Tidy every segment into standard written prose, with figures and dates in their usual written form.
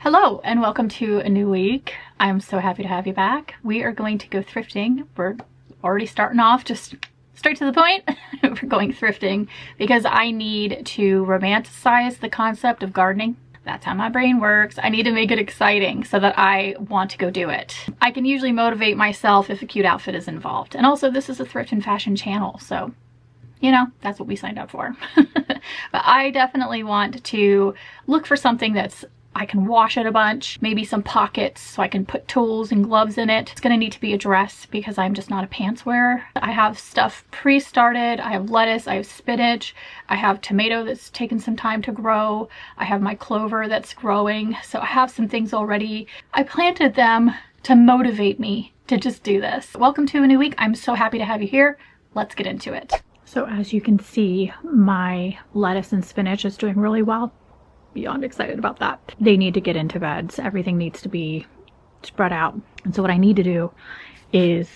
Hello and welcome to a new week. I'm so happy to have you back. We are going to go thrifting. We're already starting off just straight to the point. We're going thrifting because I need to romanticize the concept of gardening. That's how my brain works. I need to make it exciting so that I want to go do it. I can usually motivate myself if a cute outfit is involved. And also this is a thrift and fashion channel, so you know, that's what we signed up for. But I definitely want to look for something that's I can wash it a bunch, maybe some pockets so I can put tools and gloves in it. It's gonna need to be a dress because I'm just not a pants wearer. I have stuff pre-started. I have lettuce, I have spinach, I have tomato that's taken some time to grow. I have my clover that's growing. So I have some things already. I planted them to motivate me to just do this. Welcome to a new week. I'm so happy to have you here. Let's get into it. So as you can see, my lettuce and spinach is doing really well. Beyond excited about that. They need to get into beds. Everything needs to be spread out. And so what I need to do is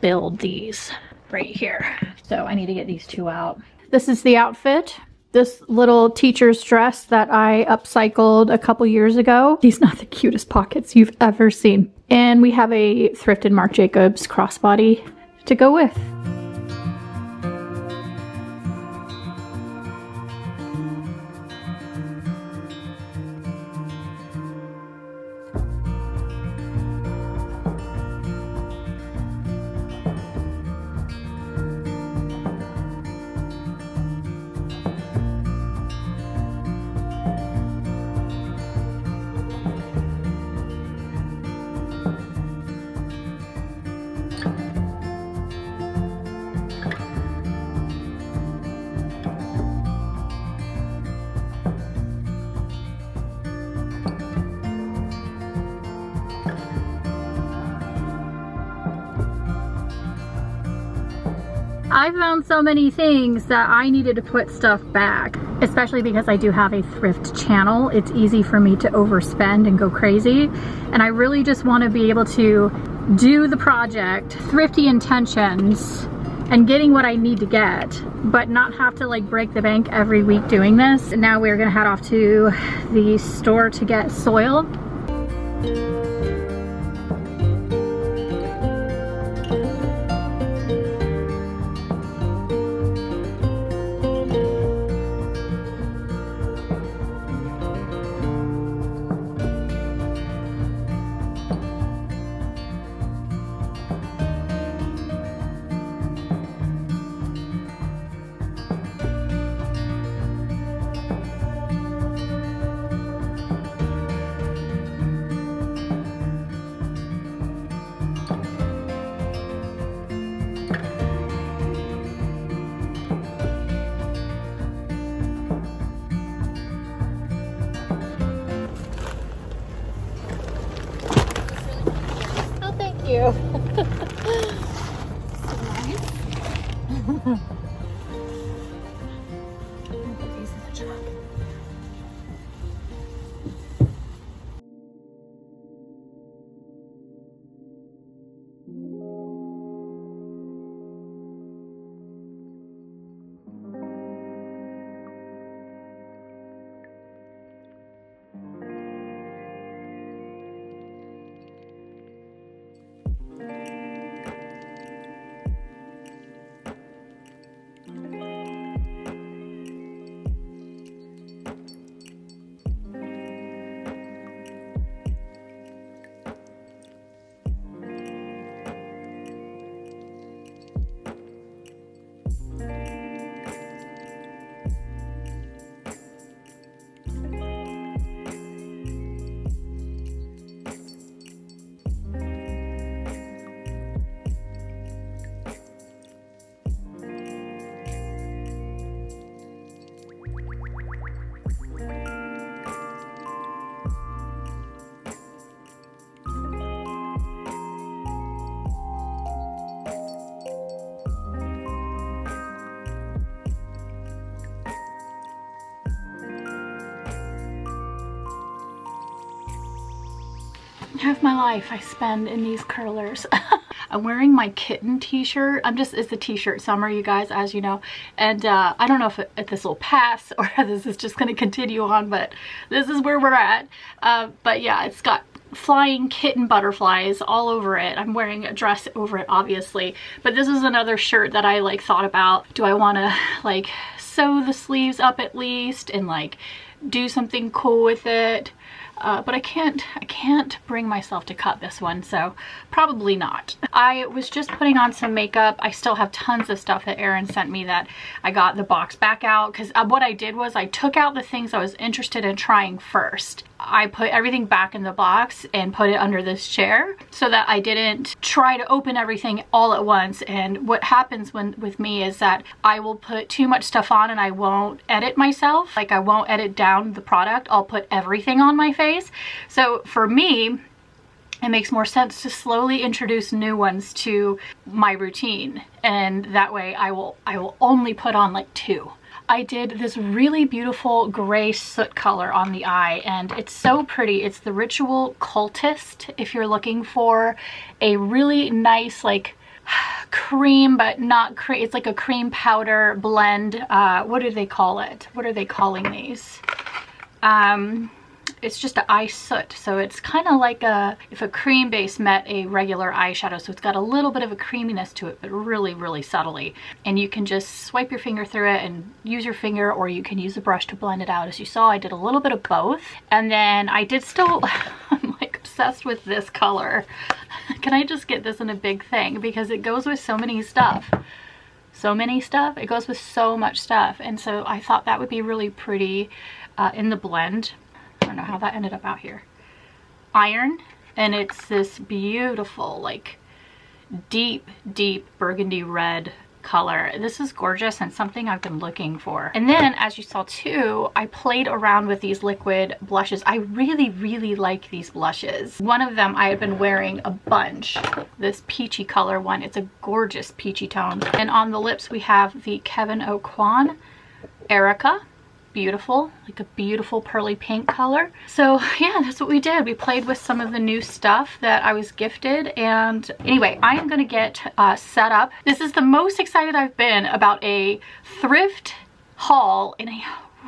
build these right here. So I need to get these two out. This is the outfit. This little teacher's dress that I upcycled a couple years ago. These are not the cutest pockets you've ever seen. And we have a thrifted Marc Jacobs crossbody to go with. I found so many things that I needed to put stuff back, especially because I do have a thrift channel. It's easy for me to overspend and go crazy. And I really just want to be able to do the project, thrifty intentions, and getting what I need to get, but not have to like break the bank every week doing this. And now we're gonna head off to the store to get soil. You. So nice. Put these in the truck. Half my life I spend in these curlers. I'm wearing my kitten t-shirt. It's the t-shirt summer, you guys, as you know. And I don't know if this will pass or this is just going to continue on, but this is where we're at. But yeah, it's got flying kitten butterflies all over it. I'm wearing a dress over it, obviously. But this is another shirt that I like thought about. Do I want to like sew the sleeves up at least and like do something cool with it? But I can't bring myself to cut this one, so probably not. I was just putting on some makeup. I still have tons of stuff that Erin sent me that I got the box back out, because what I did was I took out the things I was interested in trying first. I put everything back in the box and put it under this chair so that I didn't try to open everything all at once. And what happens with me is that I will put too much stuff on and I won't edit myself. Like, I won't edit down the product. I'll put everything on my face. So for me, it makes more sense to slowly introduce new ones to my routine. And that way I will only put on like 2. I did this really beautiful gray soot color on the eye, and it's so pretty. It's the Ritual Cultist if you're looking for a really nice like cream, but not cream. It's like a cream powder blend. What do they call it? What are they calling these? It's just an eye soot, so it's kind of like if a cream base met a regular eyeshadow, so it's got a little bit of a creaminess to it, but really subtly. And you can just swipe your finger through it and use your finger, or you can use a brush to blend it out. As you saw, I did a little bit of both. And then I did still, I'm like obsessed with this color. Can I just get this in a big thing? Because it goes with so many stuff. So many stuff. It goes with so much stuff. And so I thought that would be really pretty in the blend. I don't know how that ended up out here. Iron, and it's this beautiful like deep burgundy red color. This is gorgeous and something I've been looking for. And then, as you saw too, I played around with these liquid blushes. I really like these blushes. One of them I have been wearing a bunch, this peachy color one. It's a gorgeous peachy tone. And on the lips we have the Kevyn Aucoin Erica. Beautiful, like a beautiful pearly pink color. So yeah, that's what we did. We played with some of the new stuff that I was gifted. And anyway, I am gonna get set up. This is the most excited I've been about a thrift haul in a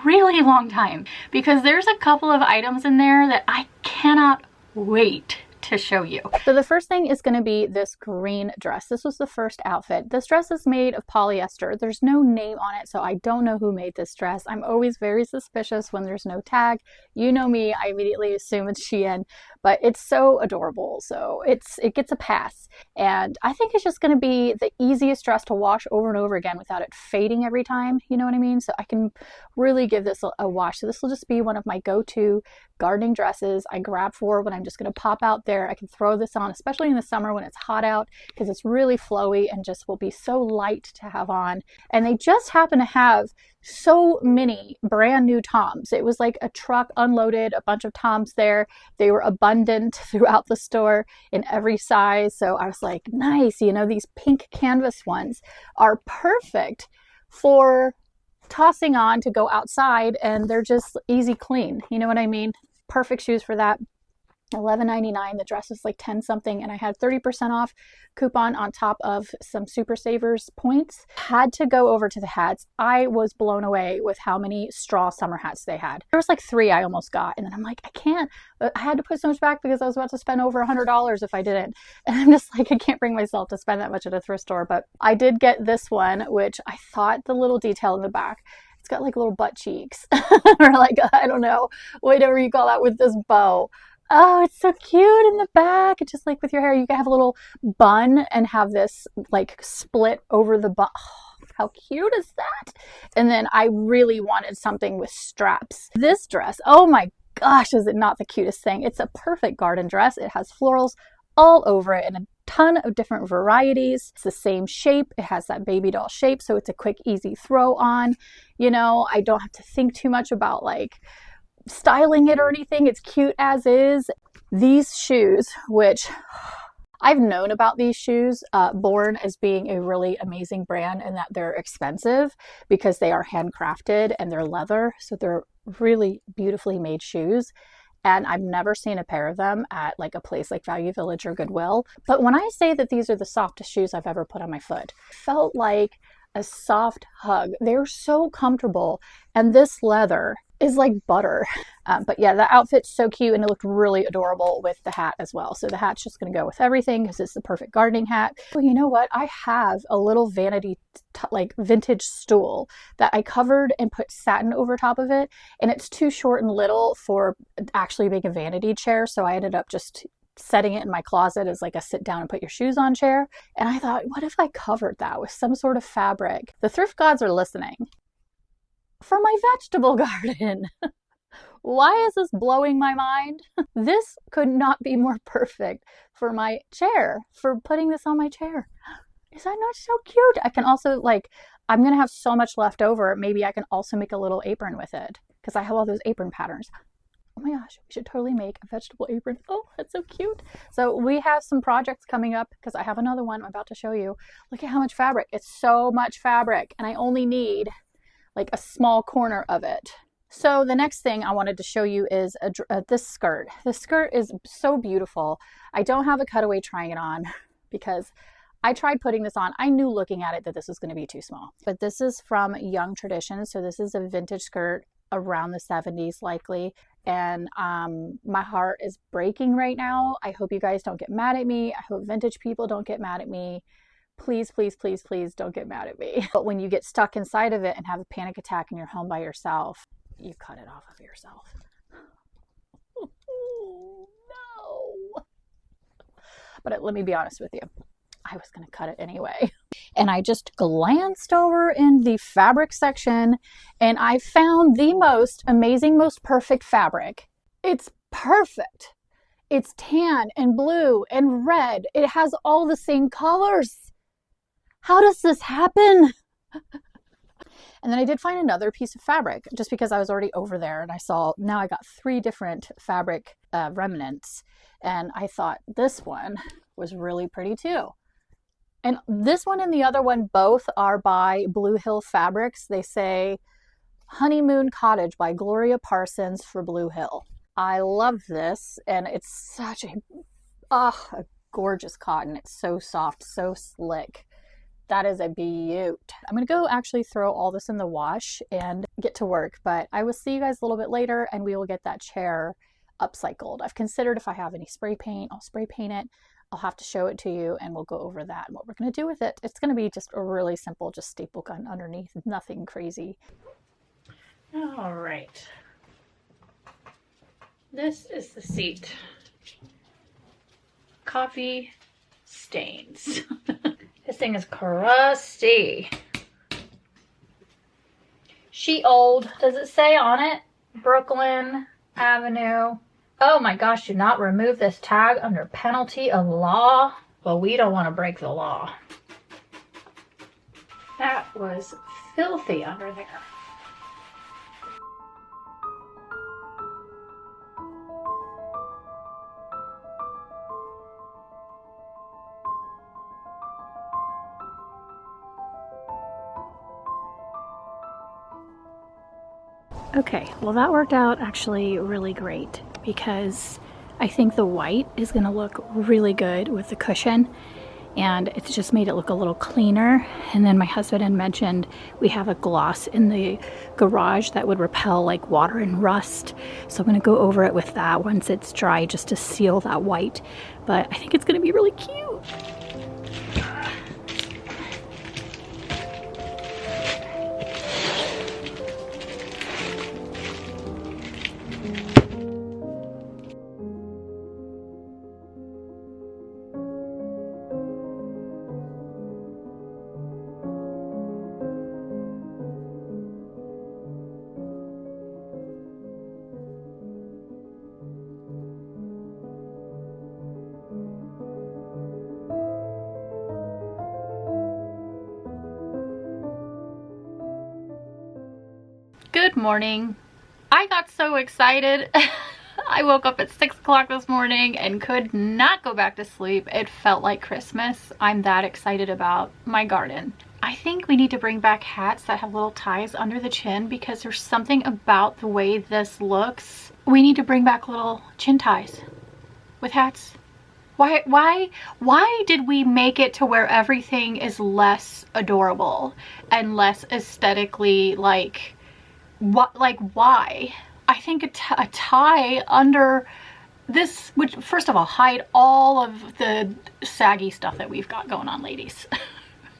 really long time, because there's a couple of items in there that I cannot wait to show you. So the first thing is going to be this green dress. This was the first outfit. This dress is made of polyester. There's no name on it, so I don't know who made this dress. I'm always very suspicious when there's no tag. You know me, I immediately assume it's Shein, but it's so adorable, so it gets a pass. And I think it's just going to be the easiest dress to wash over and over again without it fading every time, you know what I mean? So I can really give this a wash. So this will just be one of my go-to gardening dresses I grab for when I'm just going to pop out there. I can throw this on, especially in the summer when it's hot out, because it's really flowy and just will be so light to have on. And they just happen to have so many brand new toms. It was like a truck unloaded, a bunch of toms there. They were abundant throughout the store in every size. So I was like, nice, you know, these pink canvas ones are perfect for tossing on to go outside, and they're just easy clean. You know what I mean? Perfect shoes for that. $11.99. The dress is like 10 something, and I had 30% off coupon on top of some Super Savers points. Had to go over to the hats. I was blown away with how many straw summer hats they had. There was like 3 I almost got, and then I'm like, I can't. I had to put so much back because I was about to spend over $100 if I didn't. And I'm just like, I can't bring myself to spend that much at a thrift store. But I did get this one, which I thought the little detail in the back, it's got like little butt cheeks or like, I don't know, whatever you call that, with this bow. Oh, it's so cute in the back. It's just like with your hair, you can have a little bun and have this like split over the bun. Oh, how cute is that? And then I really wanted something with straps. This dress, oh my gosh, is it not the cutest thing? It's a perfect garden dress. It has florals all over it and a ton of different varieties. It's the same shape. It has that baby doll shape, so it's a quick, easy throw on. You know, I don't have to think too much about like styling it or anything. It's cute as is. These shoes, which I've known about these shoes, Born as being a really amazing brand, and that they're expensive because they are handcrafted and they're leather, so they're really beautifully made shoes. and I've never seen a pair of them at like a place like Value Village or Goodwill. But when I say that these are the softest shoes I've ever put on my foot, felt like a soft hug. They're so comfortable, and this leather is like butter. But yeah, the outfit's so cute, and it looked really adorable with the hat as well. So the hat's just going to go with everything because it's the perfect gardening hat. Well, you know what? I have a little vanity, like vintage stool that I covered and put satin over top of it, and it's too short and little for actually being a vanity chair. So I ended up just setting it in my closet as like a sit down and put your shoes on chair. And I thought, what if I covered that with some sort of fabric? The thrift gods are listening. For my vegetable garden. Why is this blowing my mind? This could not be more perfect for my chair, for putting this on my chair. Is that not so cute? I can also, like, I'm going to have so much left over. Maybe I can also make a little apron with it because I have all those apron patterns. Oh my gosh, we should totally make a vegetable apron. Oh, that's so cute. So we have some projects coming up because I have another one I'm about to show you. Look at how much fabric. It's so much fabric, and I only need like a small corner of it. So the next thing I wanted to show you is this skirt. This skirt is so beautiful. I don't have a cutaway trying it on because I tried putting this on. I knew looking at it that this was going to be too small. But this is from Young Traditions. So this is a vintage skirt around the 70s likely. And my heart is breaking right now. I hope you guys don't get mad at me. I hope vintage people don't get mad at me. Please, please, please, please don't get mad at me. But when you get stuck inside of it and have a panic attack and you're home by yourself, you cut it off of yourself. No. But let me be honest with you. I was going to cut it anyway. And I just glanced over in the fabric section and I found the most amazing, most perfect fabric. It's perfect. It's tan and blue and red. It has all the same colors. How does this happen? And then I did find another piece of fabric just because I was already over there and I saw, now I got 3 different fabric remnants. And I thought this one was really pretty too. And this one and the other one both are by Blue Hill Fabrics. They say Honeymoon Cottage by Gloria Parsons for Blue Hill. I love this, and it's such a gorgeous cotton. It's so soft, so slick. That is a beaut. I'm going to go actually throw all this in the wash and get to work, but I will see you guys a little bit later and we will get that chair upcycled. I've considered if I have any spray paint, I'll spray paint it. I'll have to show it to you and we'll go over that and what we're going to do with it. It's going to be just a really simple, just staple gun underneath, nothing crazy. All right. This is the seat. Coffee stains. This thing is crusty. She old. Does it say on it? Brooklyn Avenue. Oh my gosh, do not remove this tag under penalty of law. Well, we don't want to break the law. That was filthy under there. Okay, well that worked out actually really great because I think the white is going to look really good with the cushion and it's just made it look a little cleaner. And then my husband had mentioned we have a gloss in the garage that would repel like water and rust. So I'm going to go over it with that once it's dry just to seal that white. But I think it's going to be really cute. Good morning. I got so excited. I woke up at 6 o'clock this morning and could not go back to sleep. It felt like Christmas. I'm that excited about my garden. I think we need to bring back hats that have little ties under the chin because there's something about the way this looks We need to bring back little chin ties with hats. Why did we make it to where everything is less adorable and less aesthetically like, what, like why? I think a tie under this would, first of all, hide all of the saggy stuff that we've got going on, ladies.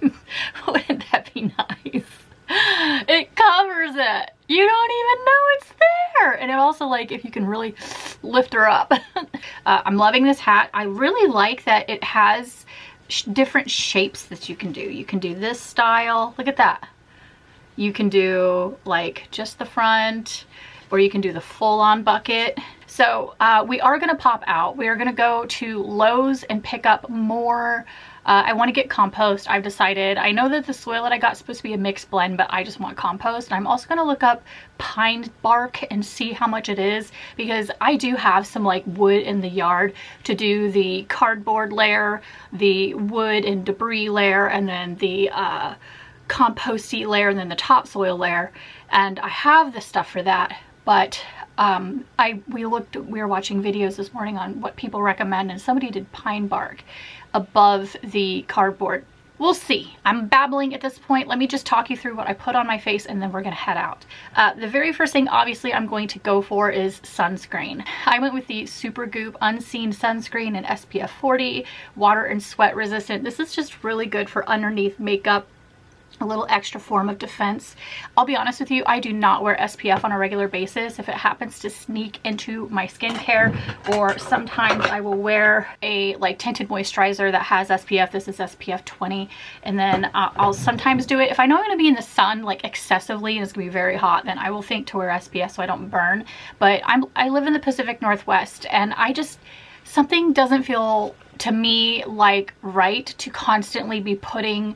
Wouldn't that be nice? It covers it. You don't even know it's there. And it also, like, if you can really lift her up. I'm loving this hat. I really like that it has different shapes that you can do. You can do this style. Look at that. You can do like just the front, or you can do the full-on bucket. So we are gonna pop out. We are gonna go to Lowe's and pick up more. I want to get compost. I've decided. I know that the soil that I got is supposed to be a mixed blend, but I just want compost. And I'm also going to look up pine bark and see how much it is, because I do have some like wood in the yard to do the cardboard layer, the wood and debris layer, and then the composty layer, and then the topsoil layer. And I have the stuff for that, but we were watching videos this morning on what people recommend, and somebody did pine bark above the cardboard. We'll see. I'm babbling at this point. Let me just talk you through what I put on my face, and then we're gonna head out. The very first thing obviously I'm going to go for is sunscreen. I went with the Supergoop Unseen Sunscreen in SPF 40, water and sweat resistant. This is just really good for underneath makeup, a little extra form of defense. I'll be honest with you, I do not wear SPF on a regular basis. If it happens to sneak into my skincare, or sometimes I will wear a like tinted moisturizer that has SPF. This is SPF 20, and then I'll sometimes do it if I know I'm going to be in the sun like excessively and it's going to be very hot. Then I will think to wear SPF so I don't burn. But I live in the Pacific Northwest, and something doesn't feel to me like right to constantly be putting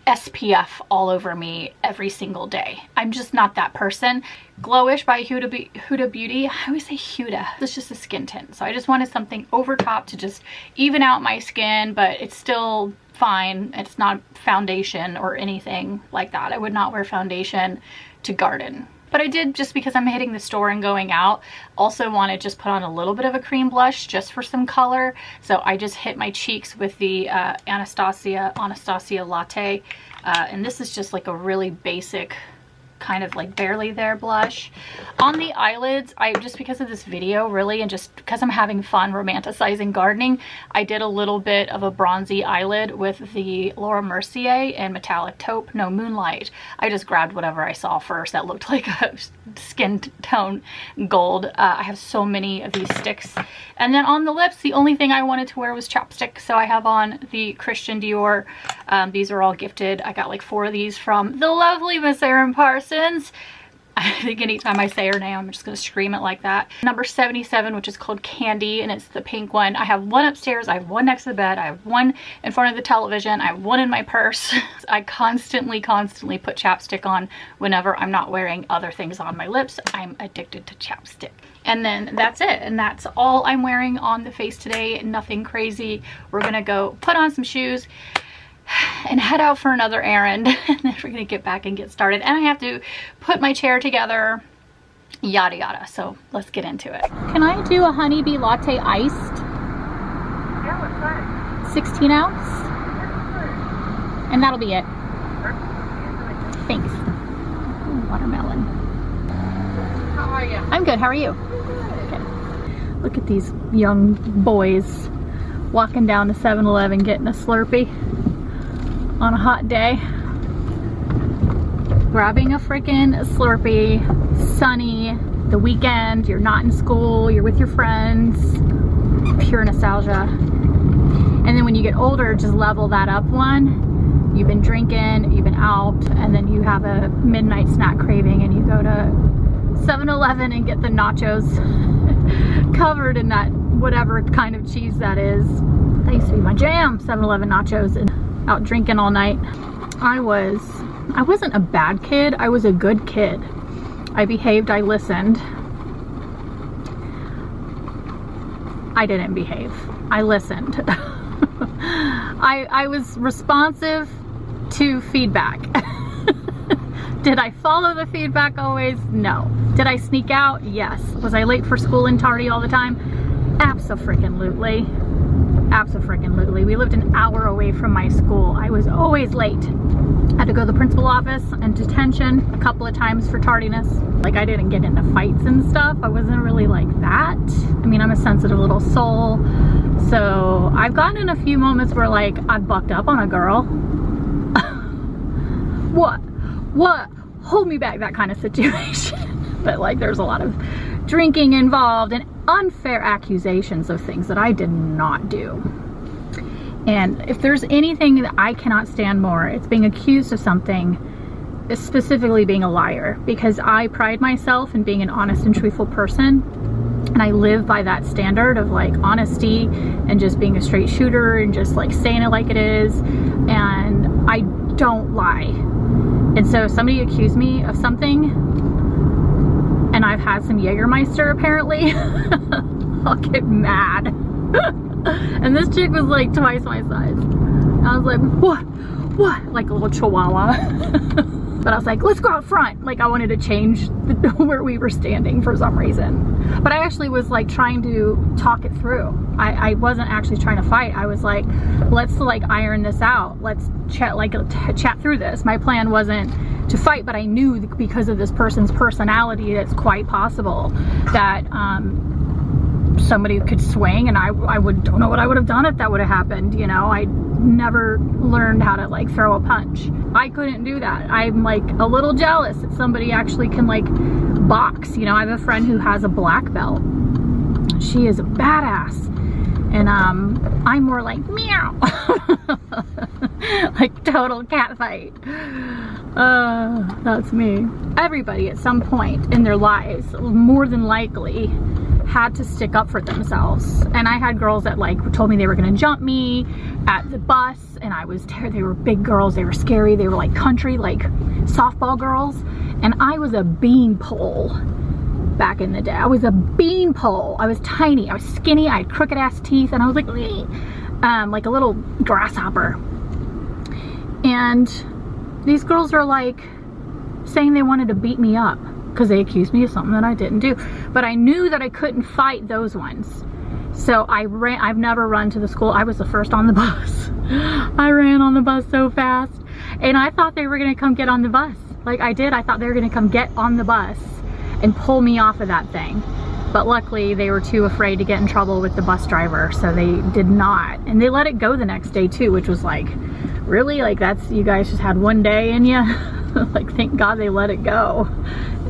SPF all over me every single day. I'm just not that person. Glowish by Huda Beauty. I always say Huda. It's just a skin tint. So I just wanted something over top to just even out my skin, but it's still fine. It's not foundation or anything like that. I would not wear foundation to garden. But I did, just because I'm hitting the store and going out, also want to just put on a little bit of a cream blush just for some color. So I just hit my cheeks with the Anastasia Latte. And this is just like a really basic kind of like barely there blush. On the eyelids, just because of this video really, and just because I'm having fun romanticizing gardening, I did a little bit of a bronzy eyelid with the Laura Mercier and Metallic Taupe, no Moonlight. I just grabbed whatever I saw first that looked like a skin tone gold. I have so many of these sticks. And then on the lips, the only thing I wanted to wear was chapstick, so I have on the Christian Dior. These are all gifted. I got like 4 of these from the lovely Miss Erin Parsons. I think anytime I say her name, I'm just going to scream it like that. Number 77, which is called Candy, and it's the pink one. I have one upstairs, I have one next to the bed, I have one in front of the television, I have one in my purse. I constantly put chapstick on whenever I'm not wearing other things on my lips. I'm addicted to chapstick. And then that's it, and that's all I'm wearing on the face today. Nothing crazy. We're gonna go put on some shoes and head out for another errand, and then we're gonna get back and get started. And I have to put my chair together, yada yada. So let's get into it. Can I do a honeybee latte iced? Yeah, what size? 16 ounce? And that'll be it. Thanks. Ooh, watermelon. How are you? I'm good, how are you? Okay. Look at these young boys walking down to 7-Eleven getting a Slurpee on a hot day. Grabbing a freaking Slurpee, sunny, the weekend, you're not in school, you're with your friends, pure nostalgia. And then when you get older, just level that up one. You've been drinking, you've been out, and then you have a midnight snack craving and you go to 7-Eleven and get the nachos covered in that whatever kind of cheese that is. That used to be my jam, 7-Eleven nachos, and out drinking all night. I wasn't a bad kid, I was a good kid. I behaved, I listened. I didn't behave, I listened. I was responsive to feedback. Did I follow the feedback always? No. Did I sneak out? Yes. Was I late for school and tardy all the time? Abso-freaking-lutely. Abso-freaking-lutely. We lived an hour away from my school. I was always late. I had to go to the principal office and detention a couple of times for tardiness. Like, I didn't get into fights and stuff. I wasn't really like that. I mean, I'm a sensitive little soul. So I've gotten in a few moments where like I've bucked up on a girl. What? Hold me back, that kind of situation. But like there's a lot of drinking involved and unfair accusations of things that I did not do. And if there's anything that I cannot stand more, it's being accused of something, specifically being a liar, because I pride myself in being an honest and truthful person. And I live by that standard of like honesty and just being a straight shooter and just like saying it like it is. And I don't lie. And so if somebody accused me of something and I've had some Jägermeister apparently, I'll get mad. And this chick was like twice my size. I was like, what? Like a little chihuahua. But I was like, let's go out front. Like I wanted to change where we were standing for some reason. But I actually was like trying to talk it through. I wasn't actually trying to fight. I was like, let's like iron this out. Let's chat through this. My plan wasn't to fight, but I knew because of this person's personality, it's quite possible that somebody could swing, and I don't know what I would have done if that would have happened. You know, I never learned how to like throw a punch. I couldn't do that. I'm like a little jealous that somebody actually can like box. You know, I have a friend who has a black belt. She is a badass. And I'm more like meow. Like total cat fight. That's me. Everybody at some point in their lives, more than likely, had to stick up for themselves. And I had girls that like told me they were gonna jump me at the bus, and I was they were big girls, they were scary, they were like country, like softball girls, and I was a beanpole back in the day. I was a beanpole. I was tiny, I was skinny, I had crooked ass teeth, and I was like a little grasshopper. And these girls are like saying they wanted to beat me up because they accused me of something that I didn't do. But I knew that I couldn't fight those ones. So I've never run to the school. I was the first on the bus. I ran on the bus so fast. And I thought they were gonna come get on the bus. Like I did, I thought they were gonna come get on the bus and pull me off of that thing. But luckily they were too afraid to get in trouble with the bus driver, so they did not. And they let it go the next day too, which was like, really? Like that's, you guys just had one day in you? Like thank God they let it go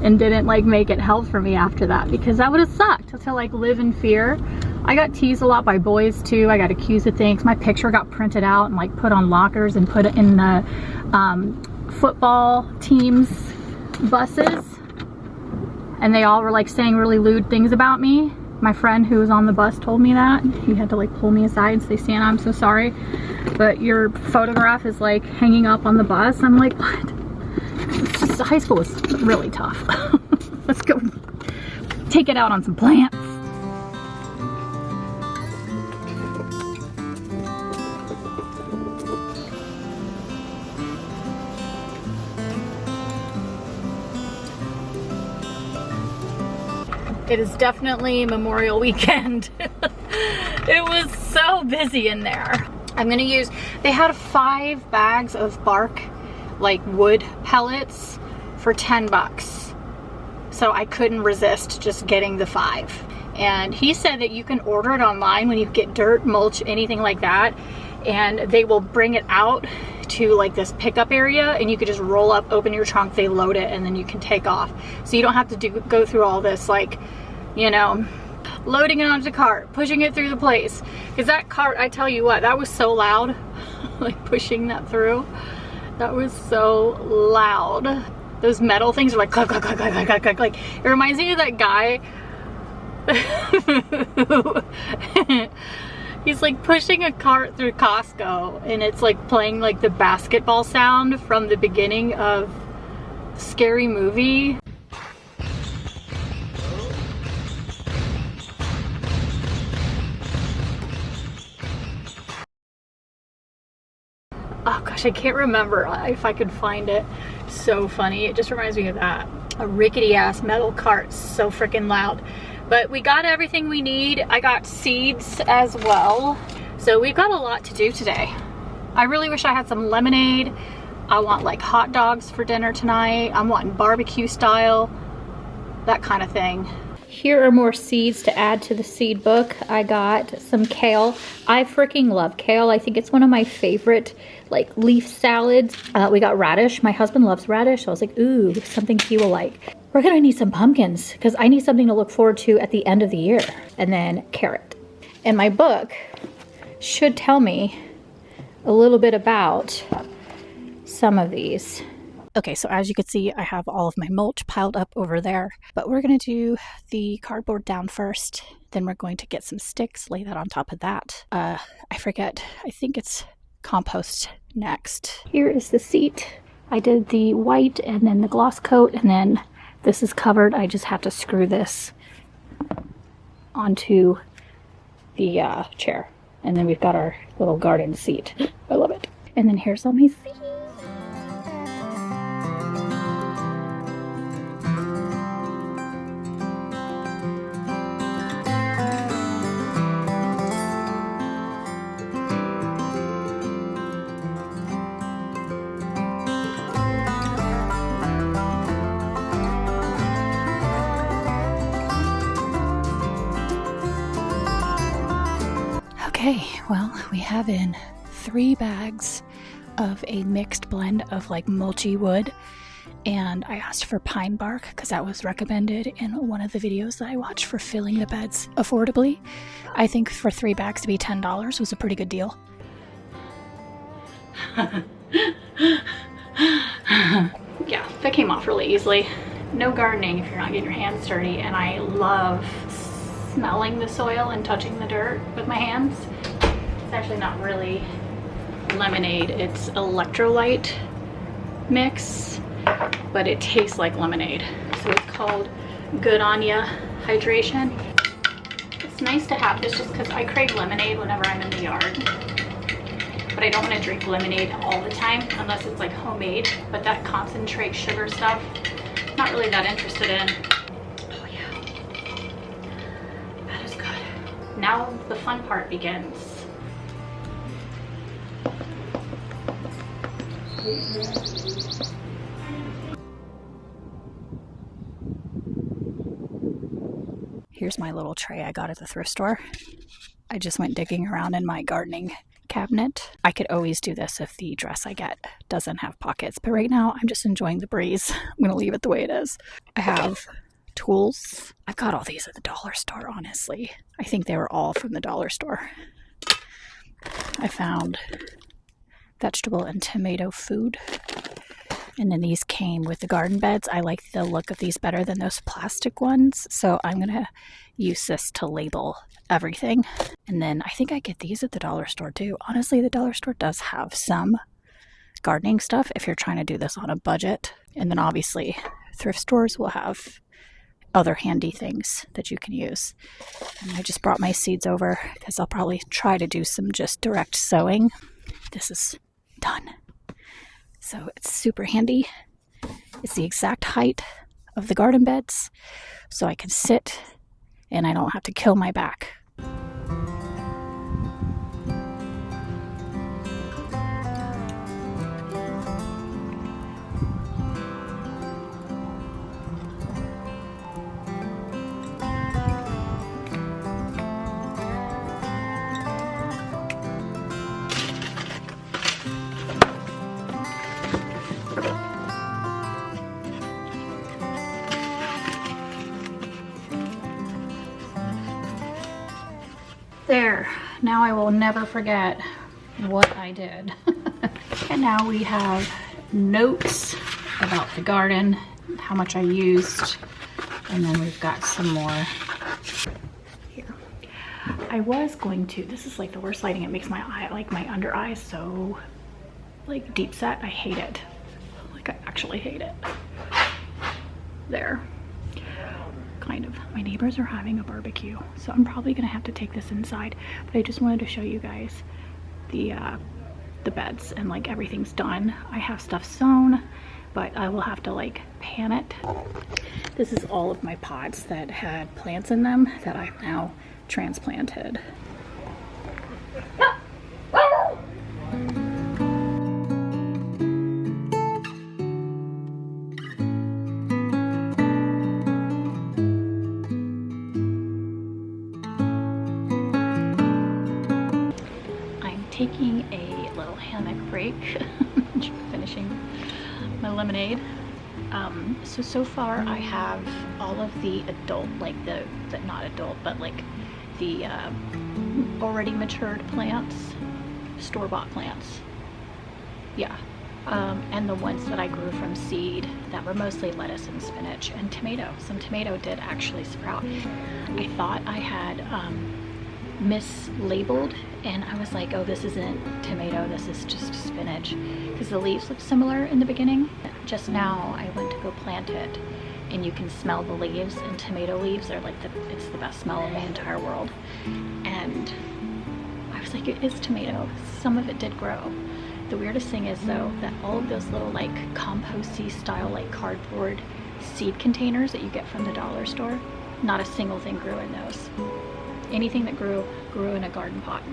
and didn't like make it hell for me after that, because that would have sucked to like live in fear. I got teased a lot by boys too. I got accused of things. My picture got printed out and like put on lockers and put it in the football teams' buses. And they all were like saying really lewd things about me. My friend who was on the bus told me that. He had to like pull me aside and say, Seanna, I'm so sorry, but your photograph is like hanging up on the bus. I'm like, what? It's just, high school was really tough. Let's go take it out on some plants. It is definitely Memorial Weekend. It was so busy in there. I'm gonna use, they had 5 bags of bark, like wood pellets for 10 bucks. So I couldn't resist just getting the 5. And he said that you can order it online when you get dirt, mulch, anything like that, and they will bring it out to like this pickup area, and you could just roll up, open your trunk, they load it, and then you can take off. So you don't have to go through all this, like, you know, loading it onto the cart, pushing it through the place. Because that cart, I tell you what, that was so loud. Like pushing that through, that was so loud. Those metal things are like click, click, click, click, click, click, click. Like, it reminds me of that guy. He's like pushing a cart through Costco, and it's like playing like the basketball sound from the beginning of Scary Movie. Oh gosh, I can't remember if I could find it. So funny. It just reminds me of that. a rickety ass metal cart, so freaking loud. But we got everything we need. I got seeds as well. So we've got a lot to do today. I really wish I had some lemonade. I want like hot dogs for dinner tonight. I'm wanting barbecue style, that kind of thing. Here are more seeds to add to the seed book. I got some kale. I freaking love kale. I think it's one of my favorite like leaf salads. We got radish. My husband loves radish. So I was like, ooh, something he will like. We're gonna need some pumpkins because I need something to look forward to at the end of the year. And then carrot. And my book should tell me a little bit about some of these. Okay, so as you can see, I have all of my mulch piled up over there, but we're gonna do the cardboard down first. Then we're going to get some sticks, lay that on top of that. I forget, I think it's compost next. Here is the seat. I did the white and then the gloss coat, and then this is covered. I just have to screw this onto the chair. And then we've got our little garden seat. I love it. And then here's all my seeds. Okay, well, we have in 3 bags of a mixed blend of like mulchy wood, and I asked for pine bark because that was recommended in one of the videos that I watched for filling the beds affordably. I think for 3 bags to be $10 was a pretty good deal. Yeah, that came off really easily. No gardening if you're not getting your hands dirty, and I love smelling the soil and touching the dirt with my hands. It's actually not really lemonade, it's electrolyte mix, but it tastes like lemonade. So it's called Good On Ya Hydration. It's nice to have this just because I crave lemonade whenever I'm in the yard, but I don't want to drink lemonade all the time unless it's like homemade. But that concentrate sugar stuff, not really that interested in. Oh yeah, that is good. Now the fun part begins. Here's my little tray I got at the thrift store. I just went digging around in my gardening cabinet. I could always do this if the dress I get doesn't have pockets, but right now I'm just enjoying the breeze. I'm gonna leave it the way it is. I have tools. I've got all these at the dollar store, honestly. I think they were all from the dollar store. I found vegetable and tomato food. And then these came with the garden beds. I like the look of these better than those plastic ones. So I'm gonna use this to label everything. And then I think I get these at the dollar store too. Honestly, the dollar store does have some gardening stuff if you're trying to do this on a budget. And then obviously thrift stores will have other handy things that you can use. And I just brought my seeds over because I'll probably try to do some just direct sowing. This is done. So it's super handy. It's the exact height of the garden beds, so I can sit and I don't have to kill my back. There, now I will never forget what I did. And now we have notes about the garden, how much I used, and then we've got some more here. I was going to, this is like the worst lighting, it makes my eye, like my under eye so like deep set. I hate it. Like I actually hate it. There. Kind of. My neighbors are having a barbecue, so I'm probably gonna have to take this inside, but I just wanted to show you guys the beds and like everything's done. I have stuff sewn. but I will have to like pan it. This is all of my pots that had plants in them that I've now transplanted. Taking a little hammock break, finishing my lemonade. So far I have all of the adult, like the not adult, but like the already matured plants, store-bought plants. Yeah. And the ones that I grew from seed that were mostly lettuce and spinach and tomato. Some tomato did actually sprout. I thought I had mislabeled, and I was like, oh, this isn't tomato, this is just spinach, because the leaves look similar in the beginning. Just now I went to go plant it, and you can smell the leaves, and tomato leaves are like it's the best smell in the entire world. And I was like, it is tomato. Some of it did grow. The weirdest thing is though that all of those little like composty style like cardboard seed containers that you get from the dollar store, not a single thing grew in those. Anything that grew in a garden pot.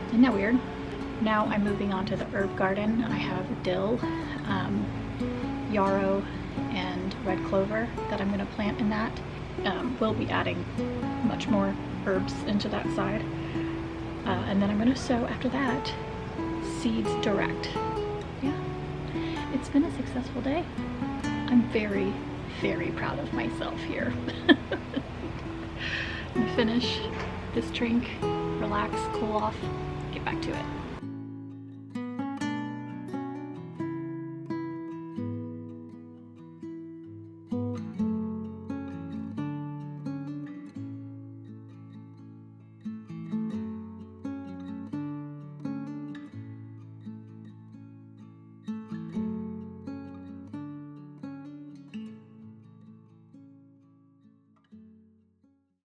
Isn't that weird? Now I'm moving on to the herb garden. I have dill, yarrow, and red clover that I'm going to plant in that. We'll be adding much more herbs into that side. And then I'm going to sow after that seeds direct. Yeah, it's been a successful day. I'm very, very proud of myself here. Finish this drink, relax, cool off, get back to it.